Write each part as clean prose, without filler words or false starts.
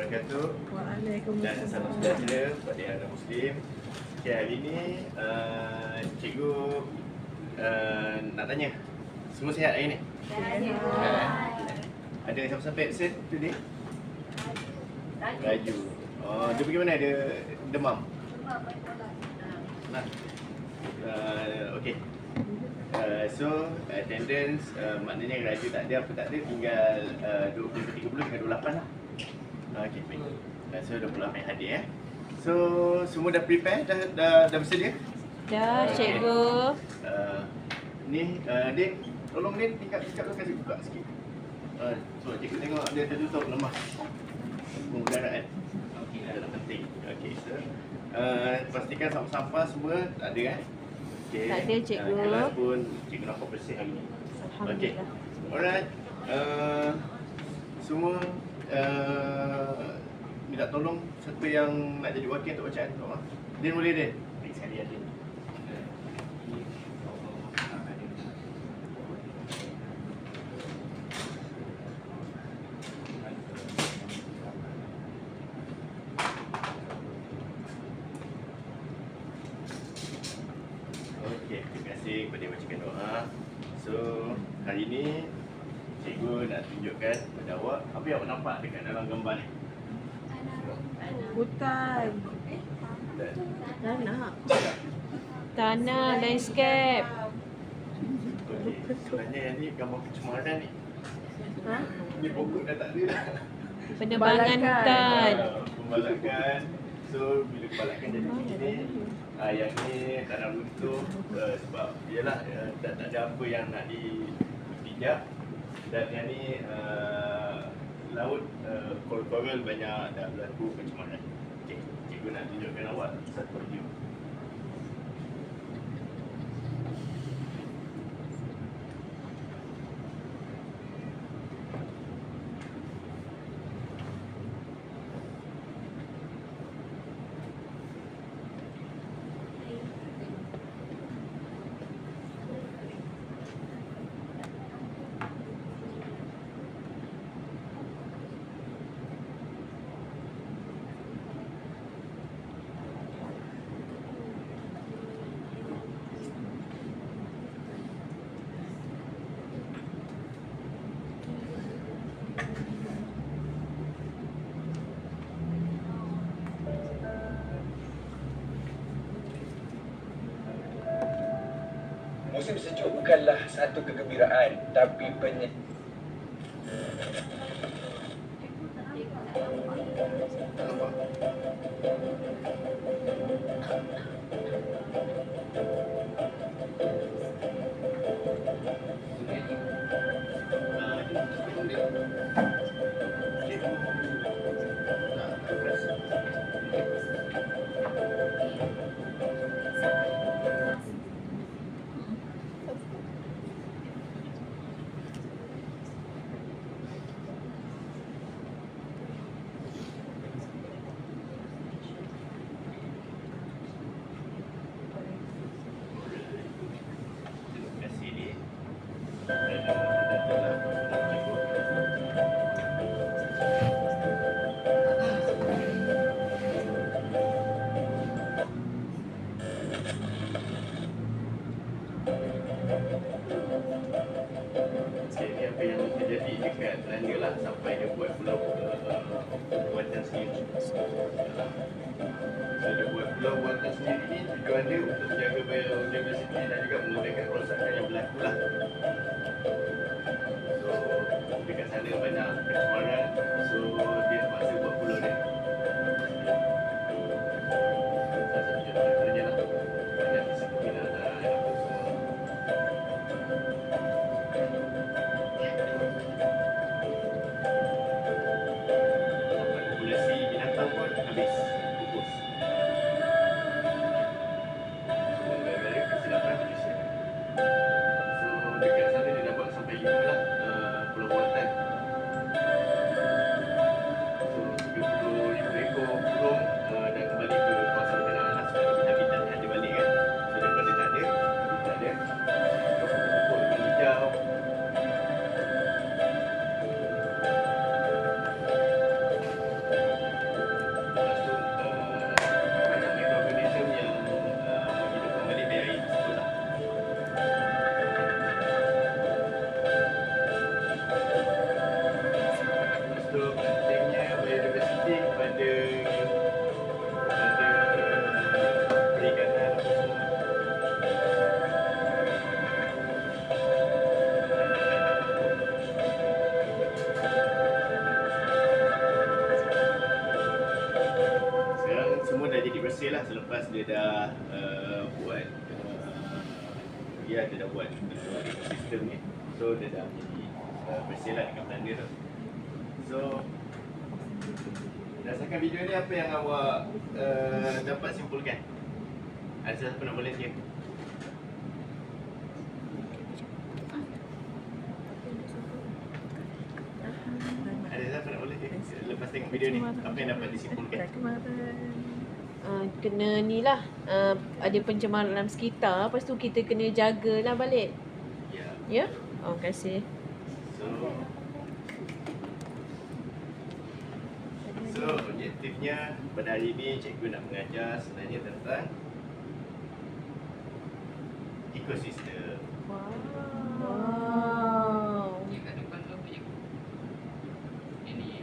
wabarakatuh. Dan Waalaikumsalam. salam sejahtera kepada anak Muslim. Okay, hari ini cikgu nak tanya, semua sihat hari ni? Ada siapa-siapa absent today? Raju. Oh, dia pergi mana? Dia demam? Nah. Okay. So attendance maknanya Raju tak ada, apa tak ada, tinggal 20, 30 dengan 28 lah. Okay, baik. So 28 yang hadir So semua dah prepare? Dah bersedia? Dah, cikgu. Ni Din, tolong Din tingkat tu kasi buka sikit. So cikgu tengok dia tertutup lemah pengudaraan. Okey, dah penting. Okey, so pastikan sampah-sampah semua tak ada Okay. Tak ada, cikgu. Kelas pun cikgu nampak bersih hari ni. Alhamdulillah. Alright. Semua minta tolong siapa yang nak jadi wakil untuk bacaan tu. Din boleh Din? Baik sekali Din. Okey, terima kasih kepada yang bacakan doa. So, hari ini cikgu nak tunjukkan kepada awak apa yang awak nampak dekat dalam gambar ni. Hutan. Dan Tanah. Tanah, landscape. okey, sebenarnya yang ni gambar pencemaran ni. Ha? Ni pokok dah tak ada dah. Penebangan hutan. Pembalakan. So, bila pembalakan jadi begini, yang ni tak nak runtuh sebab ialah tak ada apa yang nak dipijak. Dan yang ni laut koral banyak dah berlaku pencemaran. Okey, cikgu nak tunjukkan awak satu video. Musim sejuk bukanlah satu kegembiraan, tapi Tak nampak? Terima kasih ni. Jadi apa yang terjadi dekat Belanda lah sampai dia buat pulau buatan sendiri. So dia buat pulau buatan sendiri ni tujuan dia untuk menjaga biodiversity dan juga memudahkan kerosakan yang berlaku lah. So dekat sana banyak pencemaran, so dia terpaksa buat pulau dia. Salah satu contohnya lah banyak risiko binatang apa semua. Populasi binatang pun habis pupus. So gara-gara kesilapan manusia. So dekat sana bersih lah selepas dia dah buat dia dah buat sistem ni. So dia dah jadi bersih lah dekat belanda tu. So berdasarkan video ni, apa yang awak dapat simpulkan? Ada siapa nak volunteer? Ada siapa nak volunteer? Lepas tengok video ni, apa yang dapat disimpulkan? Kena ni lah, ada pencemaran alam sekitar. Lepas tu kita kena jagalah balik. Ya. Ya? Oh, terima kasih. So objektifnya pada hari ini cikgu nak mengajar sebenarnya tentang ekosistem. Wow. Yang kat depan tu apa je? Ini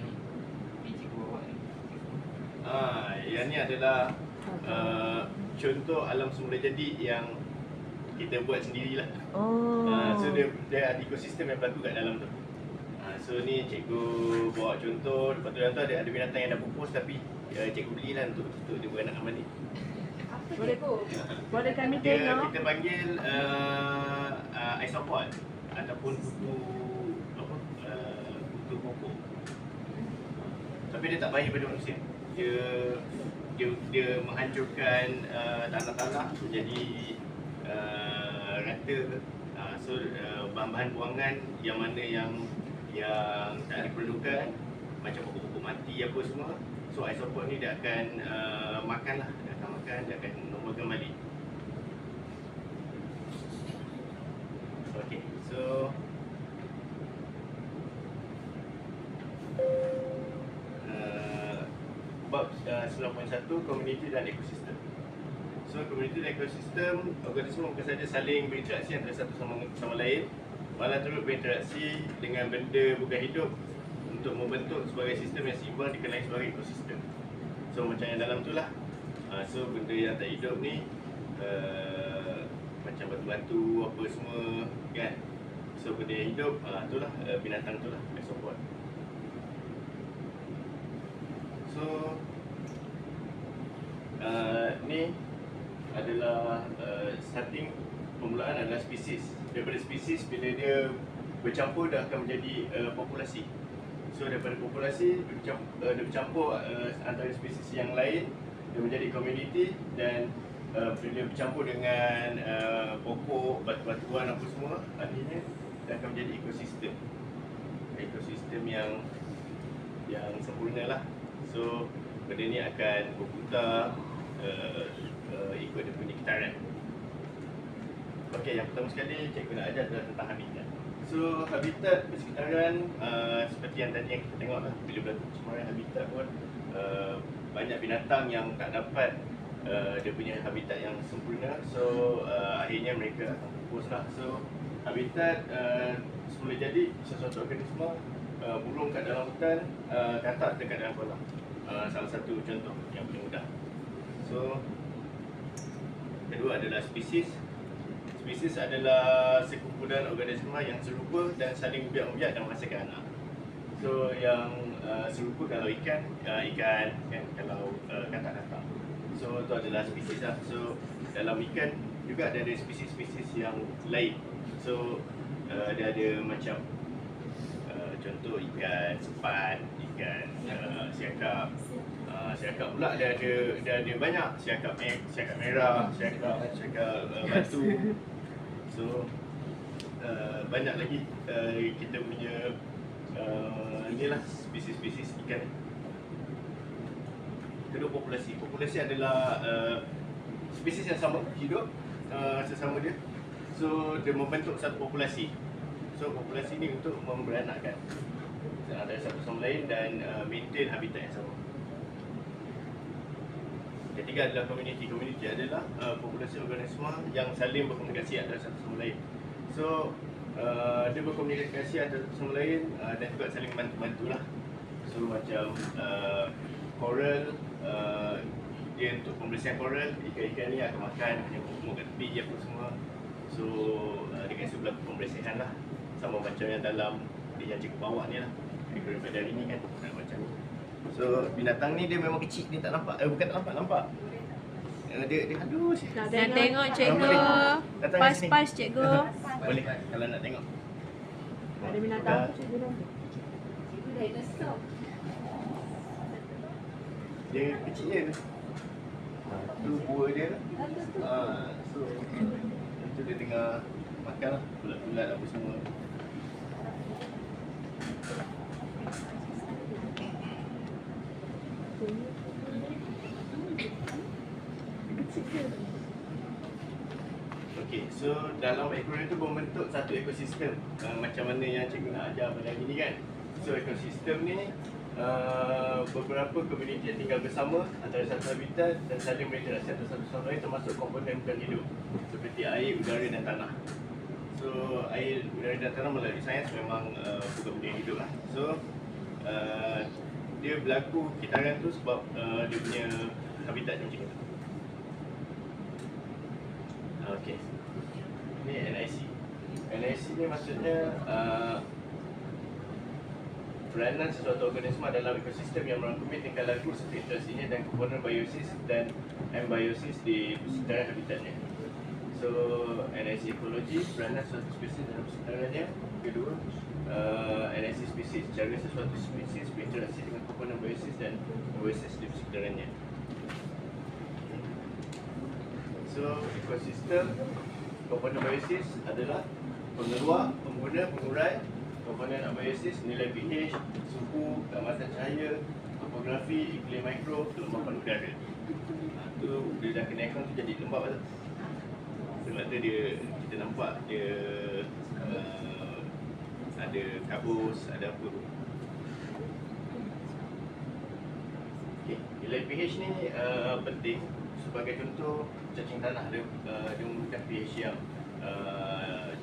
cikgu bawa ni. Yang ni adalah contoh alam semula jadi yang kita buat sendirilah. Oh. So dia ada ekosistem yang berlaku kat dalam tu. So ni cikgu bawa contoh. Lepas tu dalam tu ada binatang yang dah pupus tapi cikgu belilah untuk dia beranak mandi. Boleh bu? Boleh kami tengok? Kita panggil isopod ataupun kutu apa? Kutu pokok. Tapi dia tak baik pada manusia. Dia menghancurkan tanah-tanah jadi rata. So bahan-bahan buangan yang mana yang tak diperlukan, macam pokok-pokok mati apa semua, so isopod ni dia akan makan lah, dia akan normalkan balik. Okay, so bab 9.1 komuniti dan ekosistem. So komuniti dan ekosistem, organisme bukan saja saling berinteraksi antara satu sama lain, malah turut berinteraksi dengan benda bukan hidup untuk membentuk sebagai sistem yang seimbang dikenali sebagai ekosistem. So macam yang dalam tu lah. So benda yang tak hidup ni macam batu-batu apa semua kan. So benda yang hidup tu lah, binatang tu lah, isopod. So ni adalah starting permulaan adalah spesies. Daripada spesies, bila dia bercampur dia akan menjadi populasi. So daripada populasi dia bercampur antara spesies yang lain, dia menjadi community, dan bila bercampur dengan pokok, batu-batuan apa semua, akhirnya dia akan menjadi ekosistem. Ekosistem yang sempurna lah. So benda ni akan berputar ikut dia punya kitaran. Okey, yang pertama sekali cikgu nak ajar adalah tentang habitat. So habitat persekitaran seperti yang tadi yang kita tengok lah, bila berlaku pencemaran habitat pun banyak binatang yang tak dapat dia punya habitat yang sempurna. So akhirnya mereka akan pupus lah. So habitat semula jadi sesuatu organisme burung kat dalam hutan, katak dekat dalam kolam. Salah satu contoh yang paling mudah. So kedua adalah spesies. Spesies adalah sekumpulan organisma yang serupa dan saling membiak dan menghasilkan anak. So yang serupa kalau ikan kan, kalau katak-katak. So itu adalah spesies lah. So dalam ikan juga ada spesies-spesies yang lain. So dia ada macam contoh ikan sepat, ikan siakap. Siakap pula dia ada banyak, siakap merah, siakap batu. So banyak lagi kita punya inilah spesies-spesies ikan. Kedua, populasi. Populasi adalah spesies yang sama hidup sesama dia. So dia membentuk satu populasi. So populasi ni untuk memberanakkan antara satu sama lain dan maintain habitat yang sama. Ketiga adalah community. Community adalah populasi organisma yang saling berkomunikasi antara satu sama lain. So dia berkomunikasi antara satu sama lain dan juga saling bantu-bantu lah. So macam coral, dia untuk pembersihan coral, ikan-ikan ni akan makan yang kumur kat tepi apa semua. So dia kasi berlaku pembersihan lah. Sama macam yang dalam yang cikgu bawa ni lah, daripada hari ni kan macam ni. So binatang ni dia memang kecil, dia tak nampak. Bukan tak nampak. Dia halus. Nak tengok cikgu. Datang Pas sini. pas cikgu. Boleh kalau nak tengok. Ada binatang apa cikgu dah? Dia kecil je tu. Tu buah dia. So itu dia tengah makan lah, bulat-bulat apa semua. Okay, so dalam aquarium tu membentuk satu ekosistem macam mana yang cikgu nak ajar pada hari ni kan. So ekosistem ni beberapa komuniti yang tinggal bersama antara satu habitat dan saling berinteraksi antara satu sama lain termasuk komponen bukan hidup seperti air, udara dan tanah. So air, udara dan tanah melalui sains memang bukan benda yang hidup lah. So dia berlaku kitaran tu sebab dia punya habitat macam tu. Okay. Ni NIC. NIC ni maksudnya peranan sesuatu organisma dalam ekosistem yang merangkumi tingkah laku serta interaksinya dan komponen biosis dan embiosis di sekitaran habitatnya. So NIC ekologi, peranan sesuatu spesies dalam sekitarannya. Kedua, NIC spesies, cara sesuatu spesies berinteraksi dengan komponen biosis dan embiosis di sekitarannya. So ekosistem, komponen biosis adalah pengeluar, pengguna, pengurai. Komponen abiosis, nilai pH, suhu, keamatan cahaya, topografi, iklim mikro, kelembapan udara. Tu dia dah kenaikkan tu jadi lembab tu. Sebab tu dia, kita nampak dia ada kabus, ada apa. Okay. Nilai pH ni penting. Sebagai contoh, cacing tanah dia memerlukan pH yang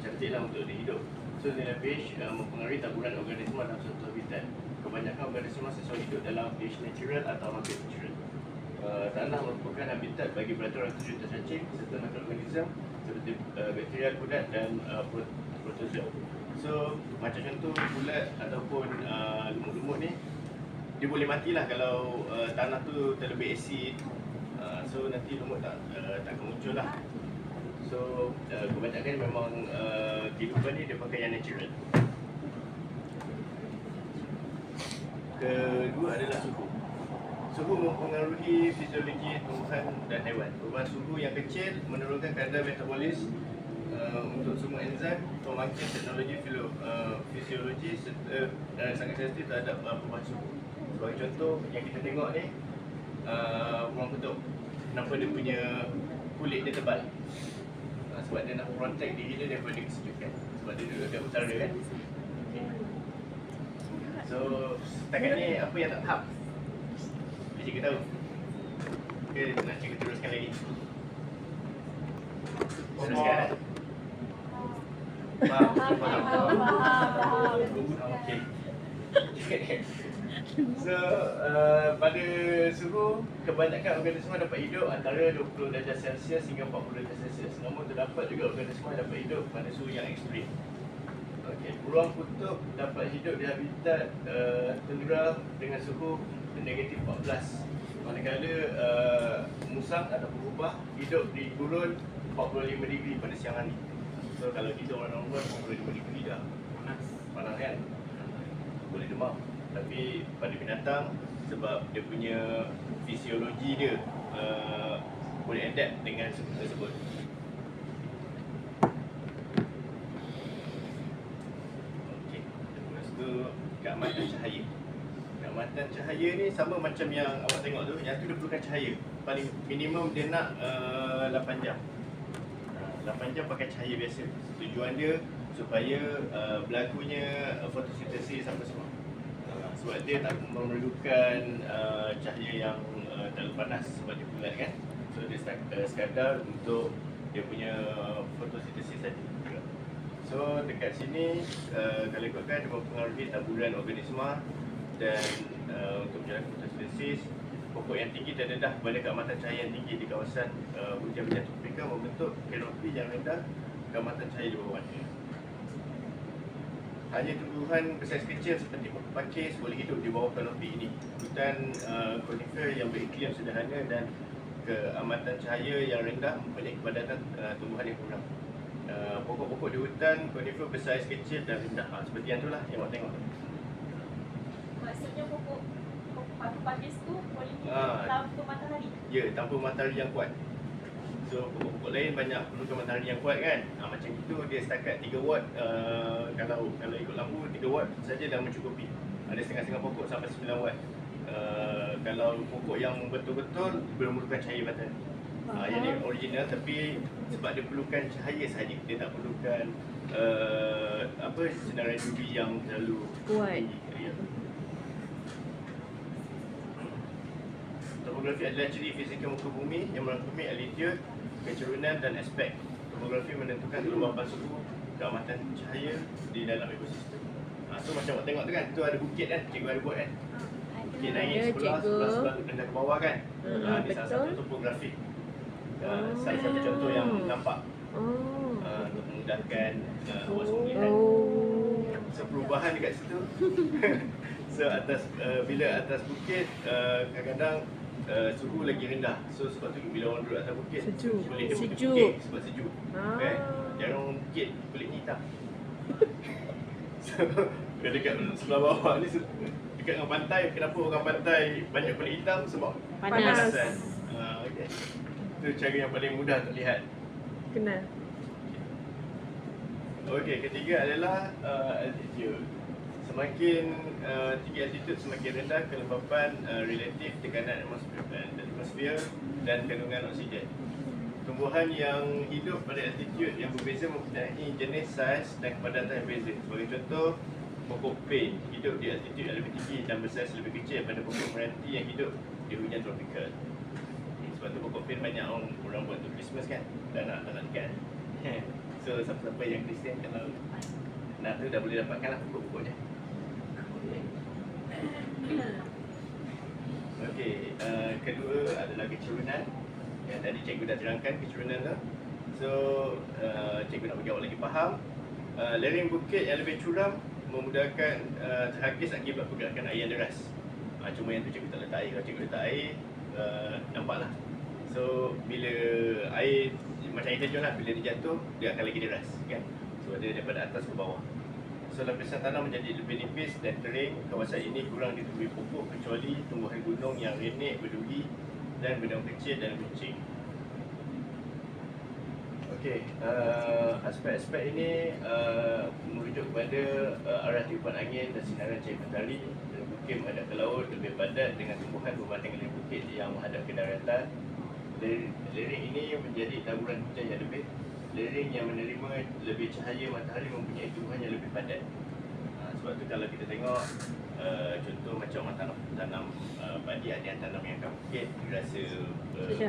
cantik lah untuk dia hidup. So nilai pH mempengaruhi taburan organisma dalam suatu habitat. Kebanyakan organisma sesuai hidup dalam pH natural atau hampir natural. Tanah merupakan habitat bagi beratus-ratus juta cacing serta mikroorganisme seperti bakteria, kudat dan protozoa. So macam contoh ulat ataupun lumut-lumut ni, dia boleh matilah kalau tanah tu terlebih asid. So nanti lumut tak akan muncul lah. So kebanyakan memang kehidupan ni dia pakai yang natural. Kedua adalah suhu. Suhu mempengaruhi fisiologi tumbuhan dan haiwan. Perubahan suhu yang kecil menurunkan kadar metabolis untuk semua enzim, pembangkit teknologi fisiologi serta dan sangat sensitif terhadap perubahan suhu. Sebagai contoh yang kita tengok ni, ruang kutub. Kenapa dia punya kulit dia tebal? Sebab dia nak protect diri dia daripada kesejukan. Sebab dia duduk dekat utara kan. So setakat ni apa yang tak faham? Dia cikgu tahu. Ke nak cikgu teruskan lagi? Teruskan. Faham. Okay. So pada suhu, kebanyakan organisma dapat hidup antara 20 darjah Celsius hingga 40 darjah Celsius. Namun terdapat juga organisma dapat hidup pada suhu yang ekstrim. Okay. Ruang kutub dapat hidup di habitat tundra dengan suhu negatif 14. Manakala musang atau berubah hidup di gurun 45 degree pada siang hari. So kalau kita orang luar 45 degree dah panas kan? Boleh demam. Tapi pada binatang, sebab dia punya fisiologi dia boleh adapt dengan suhu tersebut. Okey, lepas tu keamatan cahaya. Keamatan cahaya ni sama macam yang awak tengok tu. Yang tu dia perlukan cahaya. Paling minimum dia nak 8 jam. 8 jam pakai cahaya biasa. Tujuan dia supaya berlakunya fotosintesis apa semua. Sebab dia tak memerlukan cahaya yang terlalu panas sebab dia bulat kan. So dia sekadar untuk dia punya fotosintesis saja. So dekat sini kalau ikutkan dia mempengaruhi taburan organisma dan untuk menjalankan fotosintesis, pokok yang tinggi terdedah kepada keamatan cahaya yang tinggi di kawasan hujan-hujan tropika membentuk kanopi yang rendah keamatan cahaya di bawahnya. hanya tumbuhan bersaiz kecil seperti pokok pakis boleh hidup di bawah kanopi ini. Hutan conifer yang beriklim sederhana dan keamatan cahaya yang rendah mempunyai kepadatan tumbuhan yang kurang. Pokok-pokok di hutan conifer bersaiz kecil dan rendah. Seperti yang itulah yang awak tengok tu. Maksudnya pokok pakis tu boleh Ah. tanpa matahari. Ya, tanpa matahari yang kuat. So pokok-pokok lain banyak perlukan matahari yang kuat kan. Macam itu dia setakat 3 watt, kalau ikut lampu 3 watt saja dah mencukupi. Ada setengah-setengah pokok sampai 9 watt. Kalau pokok yang betul-betul memerlukan cahaya matahari. Yang ni original tapi sebab dia perlukan cahaya sahaja. Dia tak perlukan sinaran UV yang terlalu Kuat. tinggi. Ya. Topografi adalah ciri fizikal muka bumi yang merangkumi altitude, kecerunan dan aspek. Topografi menentukan kelembapan suhu, keamatan cahaya di dalam ekosistem. So macam awak tengok tu kan, tu ada bukit kan, cikgu ada buat kan. Bukit naik Ya, sebelah rendah ke bawah kan. Ni salah satu betul. topografi. Salah satu contoh yang nampak Oh. untuk memudahkan awak semua melihat. Oh. So perubahan dekat situ. So bila atas bukit kadang-kadang suhu lagi rendah. So sebab tu bila orang duduk atas bukit Sejuk. boleh dia Sejuk. bukit sebab sejuk. Ah. Kan? Jangan orang bukit kulit hitam. So dekat sebelah bawah ni dekat dengan pantai, kenapa orang pantai banyak kulit hitam? Sebab Panas. pemanasan. Okay. Itu cara yang paling mudah untuk lihat. Kenal. Okey, ketiga adalah altitude. Semakin tinggi altitude, semakin rendah kelembapan relatif tekanan atmosfer dan kandungan oksigen. Tumbuhan yang hidup pada altitude yang berbeza mempunyai jenis saiz dan kepadatan yang berbeza. Sebagai contoh, pokok pine hidup di altitude yang lebih tinggi dan bersaiz lebih kecil daripada pokok meranti yang hidup di hujan tropikal. Sebab tu pokok pine banyak orang buat untuk Christmas kan, dan nak dekat. So siapa-siapa yang Kristian kalau nak tu dah boleh dapatkan lah pokok-pokoknya. Okey, kedua adalah kecerunan. Yang tadi cikgu dah terangkan kecerunan tu. So cikgu nak bagi awak lagi faham. Lereng bukit yang lebih curam memudahkan terhakis akibat pergerakan air yang deras. Cuma yang tu cikgu tak letak air. Kalau cikgu letak air, nampaklah. So bila air macam air terjun lah, bila dia jatuh dia akan lagi deras kan. So dia daripada atas ke bawah. So lapisan tanah menjadi lebih nipis dan kering. Kawasan ini kurang ditumbuhi pokok kecuali tumbuhan gunung yang renek, berduri dan benang kecil dan runcing. Okey, aspek-aspek ini merujuk kepada arah tiupan angin dan sinaran cahaya matahari. Dan bukit menghadap ke laut lebih padat dengan tumbuhan berbanding dengan bukit yang menghadap ke daratan. Lereng ini menjadi taburan hujan yang lebih. Lereng yang menerima lebih cahaya matahari mempunyai tumbuhan yang lebih padat. Sebab tu kalau kita tengok contoh macam orang tanam padi, ada yang tanam yang kat bukit, dia rasa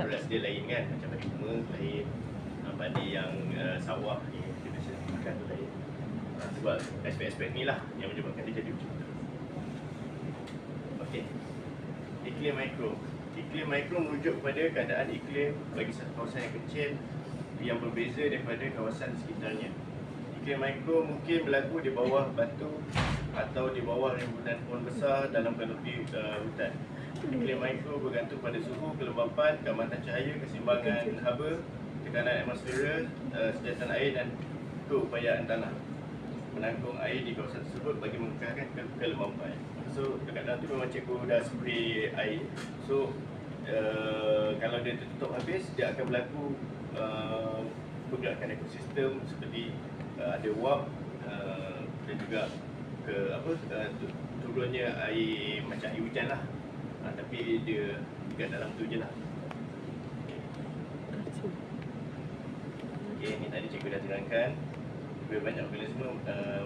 beras dia lain kan, macam padi bunga lain, padi yang sawah ni dia biasa makan tu lain. Sebab aspek-aspek ni lah yang menyebabkan dia jadi macam tu. Okey, iklim mikro. Iklim mikro merujuk kepada keadaan iklim bagi satu kawasan yang kecil yang berbeza daripada kawasan sekitarnya. Iklim mikro mungkin berlaku di bawah batu atau di bawah rimbunan pohon besar dalam kanopi hutan. Iklim mikro bergantung pada suhu, kelembapan, keamatan cahaya, keseimbangan haba, tekanan atmosfer, sejatan air dan keupayaan tanah menanggung air di kawasan tersebut bagi mengekalkan kelembapan. So dekat dalam tu memang cikgu dah spray air. So kalau dia tertutup habis, dia akan berlaku pergerakan ekosistem seperti ada wap dan juga turunnya air macam air hujan lah. Tapi dia dekat dalam tu je lah. Okay, ni tadi cikgu dah terangkan. Lebih banyak organisma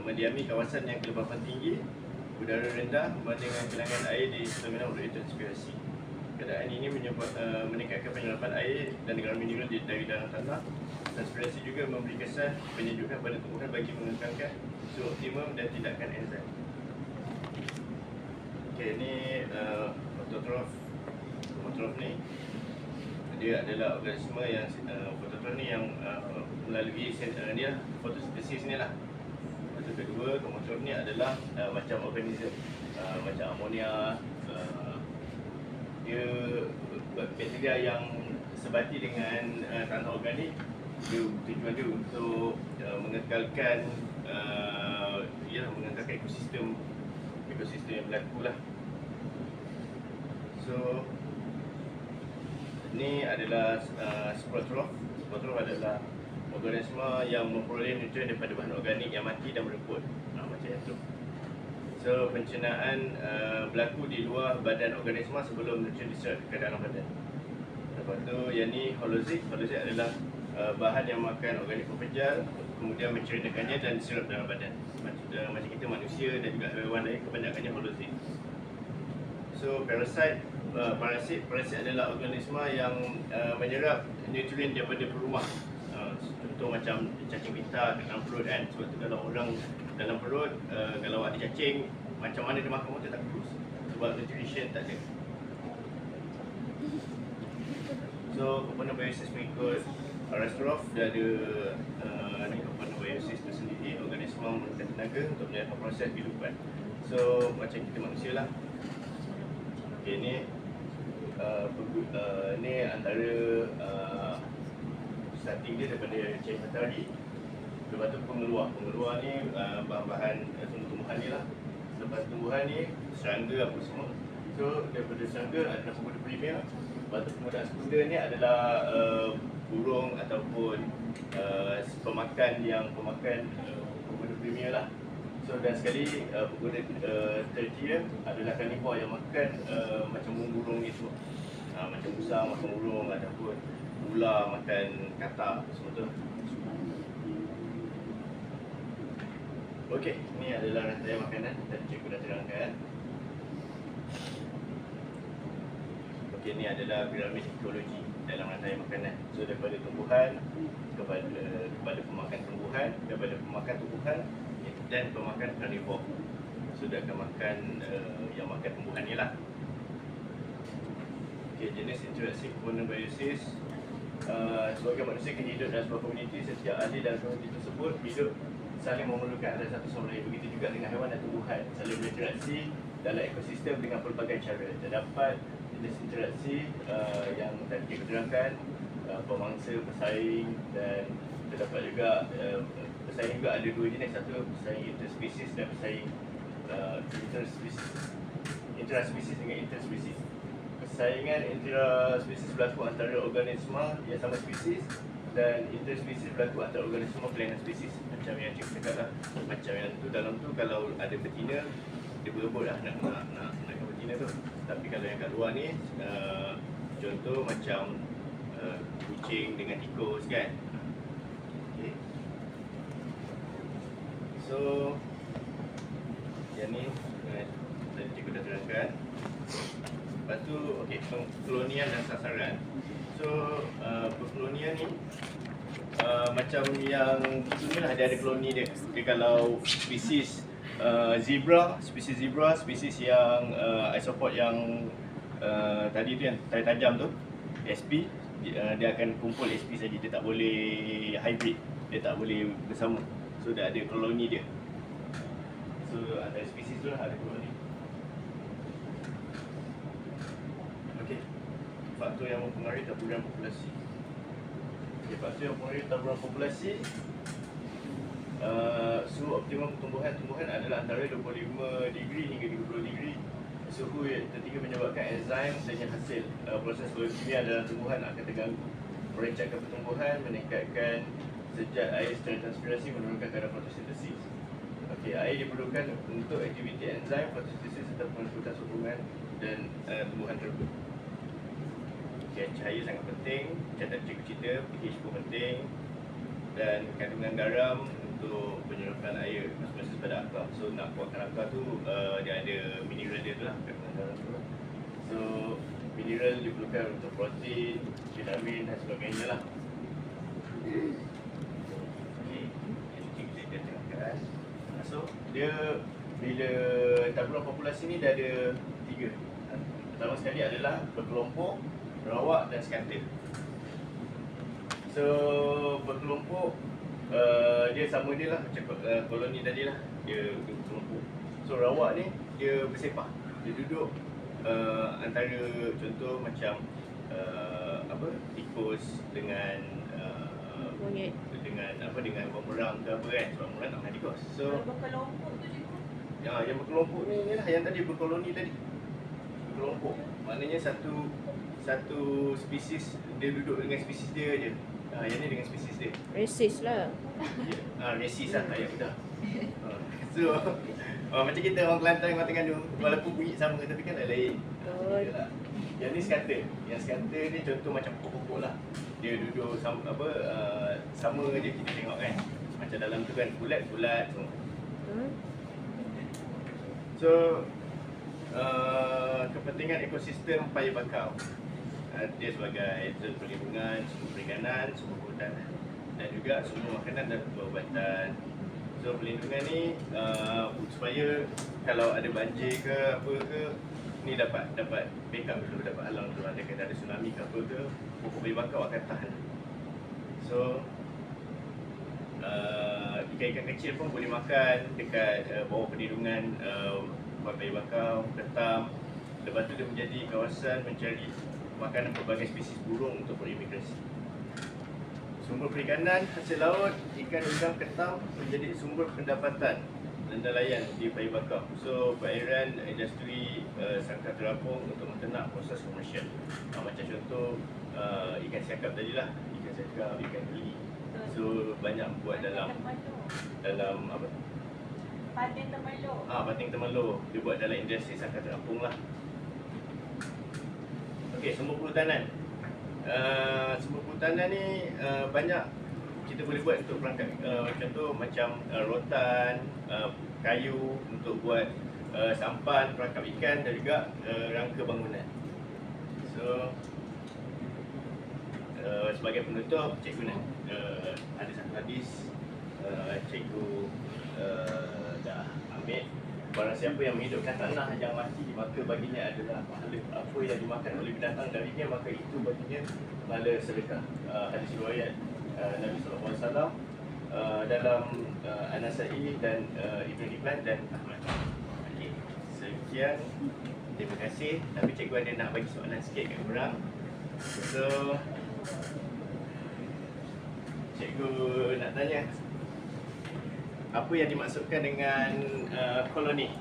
mendiami kawasan yang kelembapan tinggi, udara rendah berbanding dengan gelangan air di fenomena transpirasi. Keadaan ini meningkatkan penyerapan air dan garam mineral dari dalam tanah. Transpirasi juga memberi kesan penyejukan pada tumbuhan bagi mengekalkan suhu optimum dan tindakan enzim. Okey, ni fototrof. Fototrof ni dia adalah organisma yang fototrof ni yang melalui ni lah, fotosintesis ni lah. Lepas tu kedua, kromosom ni adalah macam organism, macam amonia, dia bakteria yang sebati dengan tanah organik. Tujuan dia untuk mengekalkan mengekalkan ekosistem yang berlaku lah. So ni adalah sporotrof. Sporotrof adalah organisma yang memperoleh nutrien daripada bahan organik yang mati dan mereput, macam itu. So pencernaan berlaku di luar badan organisma sebelum nutrien diserap ke dalam badan. Lepas tu yang ni holozik. Holozik adalah bahan yang makan organik pekerja, kemudian mencernakannya dan diserap dalam badan. Macam kita manusia dan juga haiwan lain, kebanyakannya holozik. So parasit adalah organisma yang menyerap nutrien daripada perumah. Contoh macam cacing pita dalam perut kan. Sebab tu kalau orang dalam perut, kalau ada cacing, macam mana dia makan pun dia tak kurus, sebab nutrition tak ada. So komponen biosis mengikut Arastrof, dia ada komponen biosis tu sendiri. Organisma memerlukan tenaga untuk menjalankan proses kehidupan. So macam kita manusia lah. Okay, ni antara starting dia daripada cahaya matahari. Lepas tu pengeluar ni bahan-bahan tumbuh-tumbuhan ni lah. Lepas tumbuhan ni serangga apa semua. So daripada serangga adalah pemuda primer. Lepas tu pemuda sekunder ni adalah burung ataupun pemakan pemuda primer lah. So dan sekali pemuda tertier adalah karnivor yang makan macam burung itu. Macam musang makan burung ataupun ular makan katak semua tu. Okey, ni adalah rantai makanan tadi cikgu dah terangkan. Okey, ni adalah piramid ekologi dalam rantai makanan. So daripada tumbuhan kepada pemakan tumbuhan, daripada pemakan tumbuhan dan pemakan karnivor. So dia akan makan yang makan tumbuhan ni lah. Okey, jenis interaksi komponen biosis. Sebagai manusia kena hidup dalam sebuah komuniti. Setiap ahli dalam komuniti tersebut hidup saling memerlukan antara satu sama lain. Begitu juga dengan haiwan dan tumbuhan, saling berinteraksi dalam ekosistem dengan pelbagai cara. Terdapat jenis interaksi yang tadi kita terangkan, pemangsa, pesaing, dan terdapat juga pesaing juga ada dua jenis. Satu pesaing interspesies dan pesaing intraspesies dengan interspesies. Persaingan intraspesies berlaku antara organisma yang sama spesies dan interspesies berlaku antara organisma kelainan spesies. Macam yang cikgu cakap lah, macam yang tu dalam tu kalau ada betina, dia berebut lah nak betina tu. Tapi kalau yang kat luar ni, contoh macam kucing dengan tikus kan. Okay. So yang ni tadi cikgu dah terangkan. Lepas tu, okey, kolonial dan sasaran. So, kolonial ni macam yang itu ni lah, dia ada koloni dia. Dia kalau spesies zebra, spesies yang isopod yang tadi tu yang tarik tajam tu, SP, dia akan kumpul SP saja, dia tak boleh hybrid, dia tak boleh bersama. So, dia ada koloni dia. So, ada spesies tu lah, ada koloni. Okey, faktor yang mempengaruhi taburan populasi. Okay, faktor yang mempengaruhi taburan populasi, suhu optimum pertumbuhan tumbuhan adalah antara 25 degree hingga 30 degree. Suhu yang tertinggi menyebabkan enzim dan hasil proses biokimia dalam tumbuhan akan terganggu, merancangkan pertumbuhan, meningkatkan sejat air secara transpirasi, menurunkan kadar fotosintesis. Okey, air diperlukan untuk aktiviti enzim, fotosintesis serta pengurutan hubungan dan tumbuhan tersebut. Okay, cahaya sangat penting, macam cikgu cerita, pH pun penting, dan kandungan garam untuk penyerapan air masing-masing pada akar. So nak kuatkan akar tu, dia ada mineral dia tu lah, kandungan garam tu lah. So mineral diperlukan untuk protein, vitamin dan sebagainya lah. Okay, cikgu cerita terangkan. So dia bila taburan populasi ni dia ada 3. Pertama sekali adalah berkelompok, berawak dan sekantil. So berkelompok Dia sama dia lah macam koloni tadi lah. Dia berkelompok. So rawak ni dia bersepah. Dia duduk antara contoh macam tikus dengan Monyet. dengan bumerang ke apa kan. Sebab bumerang tak makan tikus. So berkelompok tu cikgu. yang berkelompok ni lah yang tadi berkoloni tadi. Berkelompok. Maknanya satu spesies dia duduk dengan spesies dia je. Yang ni dengan spesies dia. Racist lah. Resis lah ayat mudah. So macam kita orang Kelantan dengan Terengganu walaupun bunyi sama tapi kan lain. Yalah. Yang ni scatter. Yang scatter ni contoh macam pokok-pokok lah. Dia duduk sama je kita tengok kan. Macam dalam tu kan bulat-bulat semua. So kepentingan ekosistem paya bakau. Dia sebagai zon perlindungan sumber perikanan, sumber kehutanan dan juga sumber makanan dan perubatan. So perlindungan ni supaya kalau ada banjir ke apa ke ni dapat backup dulu, dapat halang dulu. Ada tsunami ke apa ke, pokok paya bakau akan tahan. So ikan-ikan kecil pun boleh makan dekat bawah perlindungan paya bakau, ketam. Lepas tu dia menjadi kawasan mencari makanan pelbagai spesies burung untuk berimigrasi. Sumber perikanan hasil laut, ikan udang ketam menjadi sumber pendapatan nelayan di paya bakau. So perairan industri sangkar terapung untuk menternak proses komersial. Macam contoh ikan siakap tadi lah, ikan siakap, ikan keli. So banyak buat dalam apa? Patin Temerloh. Pating Temerloh. Dia buat dalam industri sangkar terapung lah. Okey, sumber perhutanan. Sumber perhutanan ni banyak kita boleh buat untuk perangkat contoh macam rotan, kayu untuk buat sampan, perangkap ikan dan juga rangka bangunan. So sebagai penutup, cikgu nak ada satu hadis cikgu dah ambil. Barang siapa yang menghidupkan tanah yang mati, maka baginya adalah pahala apa yang dimakan oleh binatang darinya, maka itu baginya pahala sedekah. Hadis riwayat Nabi SAW dalam An-Nasa'i dan Ibn Hibban dan Ahmad. Okay. Sekian. Terima kasih. Tapi cikgu ada nak bagi soalan sikit kat korang. So cikgu nak tanya, apa yang dimaksudkan dengan koloni?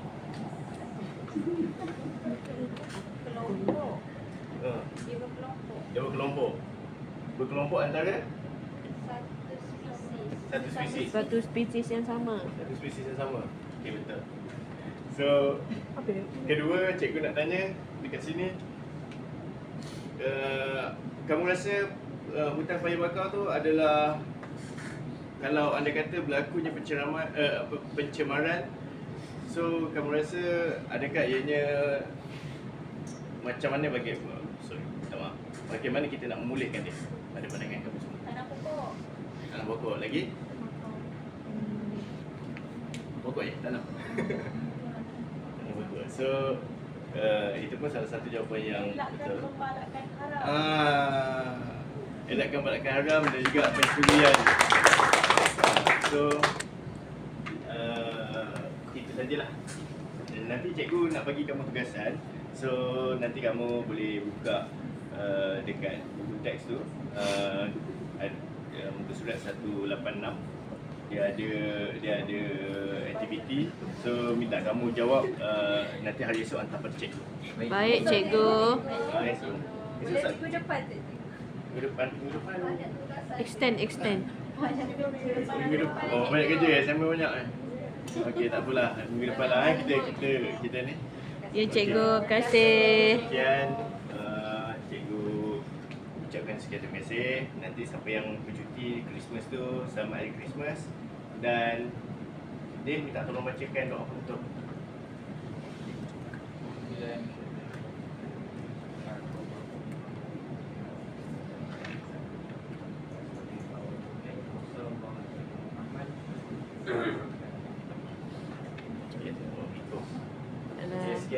Kelompok. Dia Dia berkelompok. berkelompok antara Satu spesies. Satu spesies yang sama. satu spesies yang sama. Okey, betul. So Apa dia? kedua, cikgu nak tanya dekat sini, kamu rasa hutan paya bakau tu adalah, kalau anda kata berlakunya pencemaran, so kamu rasa adakah ianya macam mana bagaimana kita nak memulihkan dia pada pandangan kamu semua? Tanam pokok. Tanam pokok lagi? Pokok je, tanam. Tanam pokok. So itu pun salah satu jawapan yang Elakkan betul. pembalakan haram. Elakkan pembalakan haram dan juga pencurian. So itu sajalah. Nanti cikgu nak bagi kamu tugasan. So nanti kamu boleh buka dekat buku teks tu, muka surat 186. Dia ada aktiviti. So minta kamu jawab nanti hari esok hantar pada cikgu. Baik cikgu. Esok. Boleh minggu depan tu. Minggu depan. Extend. Minggu depan. Oh, banyak kerja assignment banyak Okey, tak apalah. Minggu depan lah kita ni. Ya cikgu, kasih. Sekian, cikgu ucapkan sekian terima kasih. Nanti siapa yang bercuti Christmas tu, selamat hari Christmas. Dan dia minta tolong bacakan doa penutup